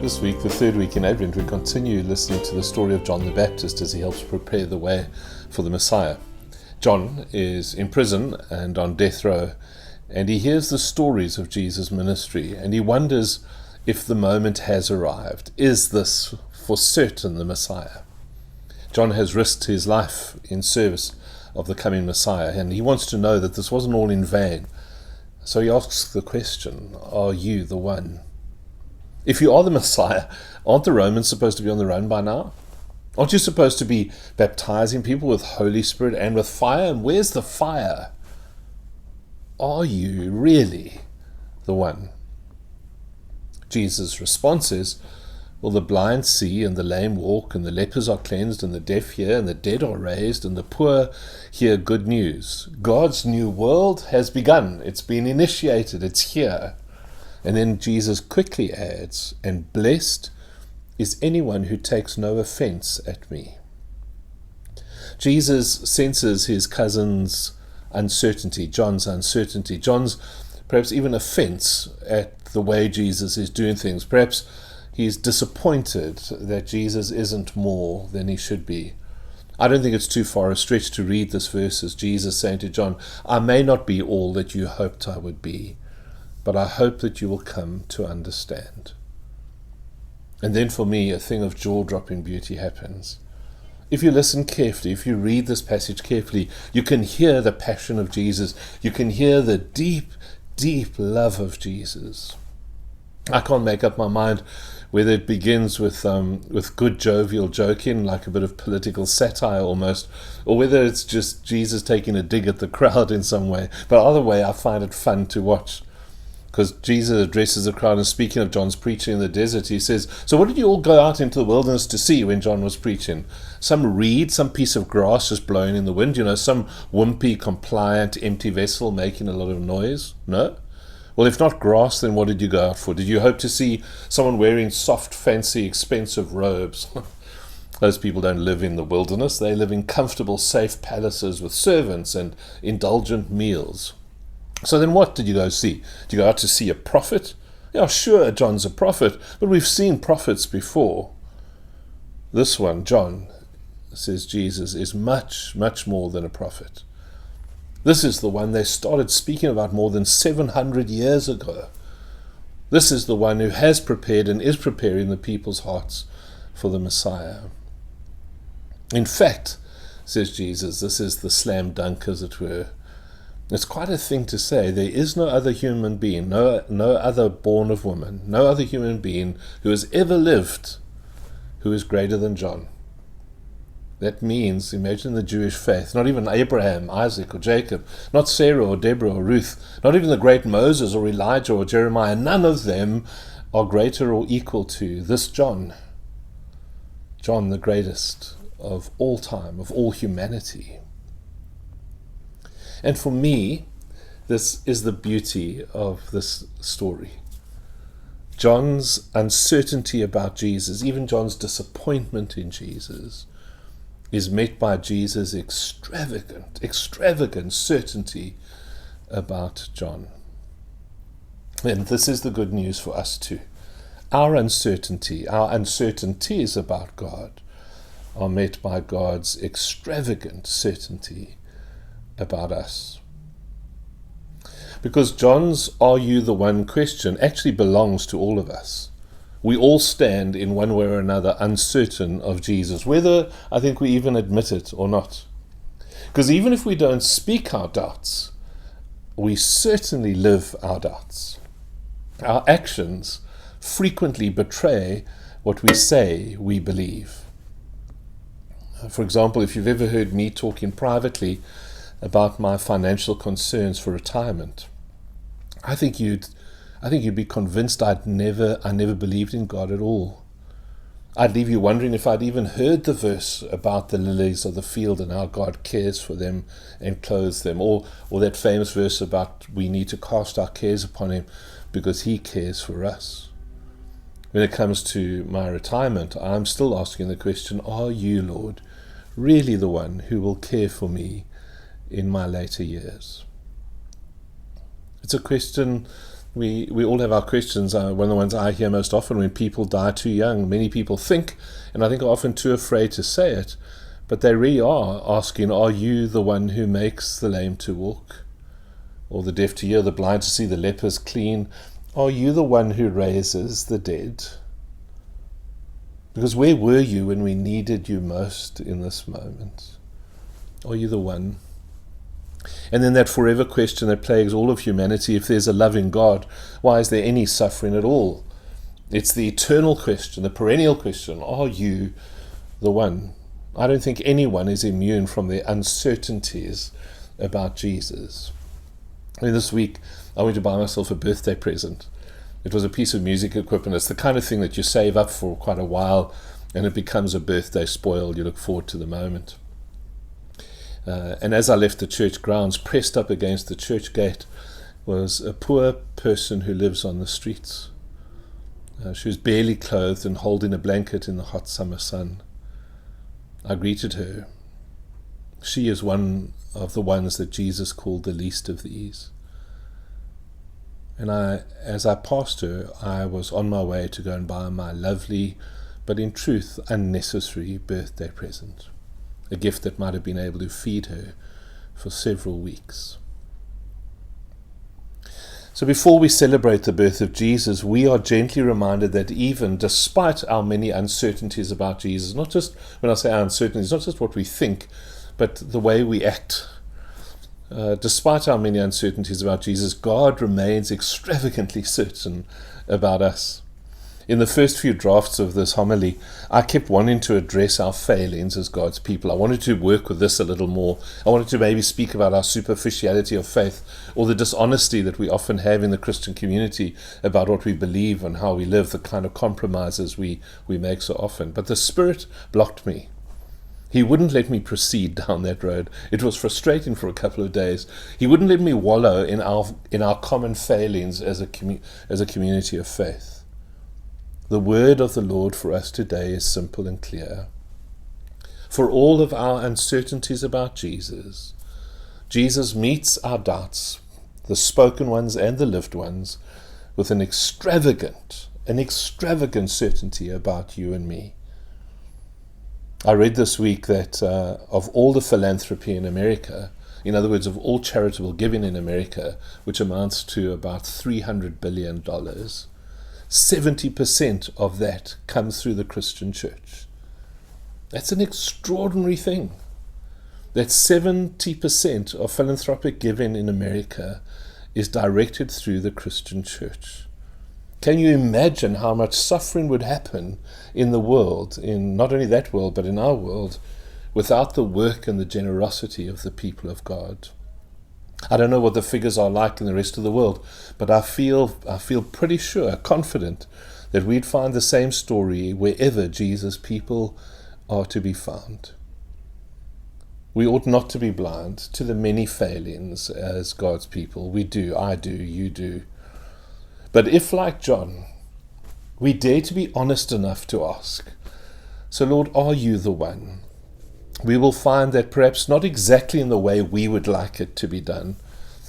This week, the third week in Advent, we continue listening to the story of John the Baptist as he helps prepare the way for the Messiah. John is in prison and on death row, and he hears the stories of Jesus' ministry, and he wonders if the moment has arrived. Is this for certain the Messiah? John has risked his life in service of the coming Messiah, and he wants to know that this wasn't all in vain. So he asks the question, are you the one? If you are the Messiah, aren't the Romans supposed to be on the run by now? Aren't you supposed to be baptizing people with Holy Spirit and with fire? And where's the fire? Are you really the one? Jesus' response is, well, the blind see, and the lame walk, and the lepers are cleansed, and the deaf hear, and the dead are raised, and the poor hear good news. God's new world has begun. It's been initiated. It's here. And then Jesus quickly adds, and blessed is anyone who takes no offense at me. Jesus senses his cousin's uncertainty, John's uncertainty, John's perhaps even offense at the way Jesus is doing things. Perhaps he's disappointed that Jesus isn't more than he should be. I don't think it's too far a stretch to read this verse as Jesus saying to John, I may not be all that you hoped I would be, but I hope that you will come to understand. And then for me, a thing of jaw-dropping beauty happens. If you listen carefully, if you read this passage carefully, you can hear the passion of Jesus. You can hear the deep, deep love of Jesus. I can't make up my mind whether it begins with good jovial joking, like a bit of political satire almost, or whether it's just Jesus taking a dig at the crowd in some way. But either way, I find it fun to watch. Because Jesus addresses the crowd, and speaking of John's preaching in the desert, he says, so what did you all go out into the wilderness to see when John was preaching? Some reed, some piece of grass just blowing in the wind, some wimpy, compliant, empty vessel making a lot of noise? No? Well, if not grass, then what did you go out for? Did you hope to see someone wearing soft, fancy, expensive robes? Those people don't live in the wilderness. They live in comfortable, safe palaces with servants and indulgent meals. So then what did you go see? Did you go out to see a prophet? Yeah, sure, John's a prophet, but we've seen prophets before. This one, John, says Jesus, is much, much more than a prophet. This is the one they started speaking about more than 700 years ago. This is the one who has prepared and is preparing the people's hearts for the Messiah. In fact, says Jesus, this is the slam dunk, as it were. It's quite a thing to say. There is no other human being, no other born of woman, no other human being who has ever lived who is greater than John. That means, imagine the Jewish faith, not even Abraham, Isaac, or Jacob, not Sarah or Deborah or Ruth, not even the great Moses or Elijah or Jeremiah, none of them are greater or equal to this John. John, the greatest of all time, of all humanity. And for me, this is the beauty of this story. John's uncertainty about Jesus, even John's disappointment in Jesus, is met by Jesus' extravagant certainty about John. And this is the good news for us too. Our uncertainties about God are met by God's extravagant certainty about us. Because John's "Are you the one?" question actually belongs to all of us. We all stand in one way or another uncertain of Jesus, whether I think we even admit it or not. Because even if we don't speak our doubts, we certainly live our doubts. Our actions frequently betray what we say we believe. For example, if you've ever heard me talking privately about my financial concerns for retirement, I think you'd be convinced I never believed in God at all. I'd leave you wondering if I'd even heard the verse about the lilies of the field and how God cares for them and clothes them, or that famous verse about we need to cast our cares upon him because he cares for us. When it comes to my retirement, I'm still asking the question, are you, Lord, really the one who will care for me in my later years? It's a question We all have our questions. One of the ones I hear most often when people die too young, many people think, and I think are often too afraid to say it, but they really are asking, are you the one who makes the lame to walk, or the deaf to hear, the blind to see, the lepers clean? Are you the one who raises the dead? Because where were you when we needed you most in this moment? Are you the one? And then that forever question that plagues all of humanity: if there's a loving God, why is there any suffering at all? It's the eternal question, the perennial question: are you the one? I don't think anyone is immune from the uncertainties about Jesus. This week I went to buy myself a birthday present. It was a piece of music equipment. It's the kind of thing that you save up for quite a while, and it becomes a birthday spoil. You look forward to the moment. And as I left the church grounds, pressed up against the church gate was a poor person who lives on the streets. She was barely clothed and holding a blanket in the hot summer sun. I greeted her. She is one of the ones that Jesus called the least of these. And as I passed her, I was on my way to go and buy my lovely, but in truth unnecessary birthday present. A gift that might have been able to feed her for several weeks. So before we celebrate the birth of Jesus, we are gently reminded that even despite our many uncertainties about Jesus, not just, when I say uncertainties, not just what we think, but the way we act. Despite our many uncertainties about Jesus, God remains extravagantly certain about us. In the first few drafts of this homily, I kept wanting to address our failings as God's people. I wanted to work with this a little more. I wanted to maybe speak about our superficiality of faith, or the dishonesty that we often have in the Christian community about what we believe and how we live, the kind of compromises we make so often. But the Spirit blocked me. He wouldn't let me proceed down that road. It was frustrating for a couple of days. He wouldn't let me wallow in our common failings as a community of faith. The word of the Lord for us today is simple and clear. For all of our uncertainties about Jesus, Jesus meets our doubts, the spoken ones and the lived ones, with an extravagant certainty about you and me. I read this week that of all the philanthropy in America, in other words, of all charitable giving in America, which amounts to about $300 billion, 70% of that comes through the Christian church. That's an extraordinary thing. That 70% of philanthropic giving in America is directed through the Christian church. Can you imagine how much suffering would happen in the world, in not only that world, but in our world, without the work and the generosity of the people of God? I don't know what the figures are like in the rest of the world, but I feel pretty sure, confident, that we'd find the same story wherever Jesus' people are to be found. We ought not to be blind to the many failings as God's people. We do, I do, you do. But if, like John, we dare to be honest enough to ask, so Lord, are you the one? We will find that perhaps not exactly in the way we would like it to be done,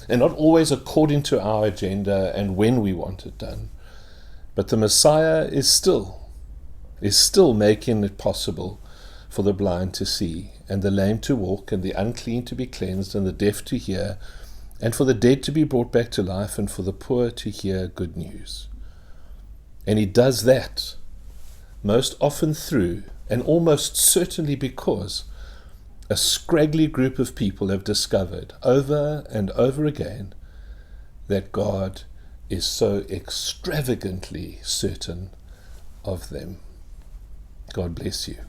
and not always according to our agenda and when we want it done, but the Messiah is still making it possible for the blind to see, and the lame to walk, and the unclean to be cleansed, and the deaf to hear, and for the dead to be brought back to life, and for the poor to hear good news. And he does that most often through, and almost certainly because, a scraggly group of people have discovered over and over again that God is so extravagantly certain of them. God bless you.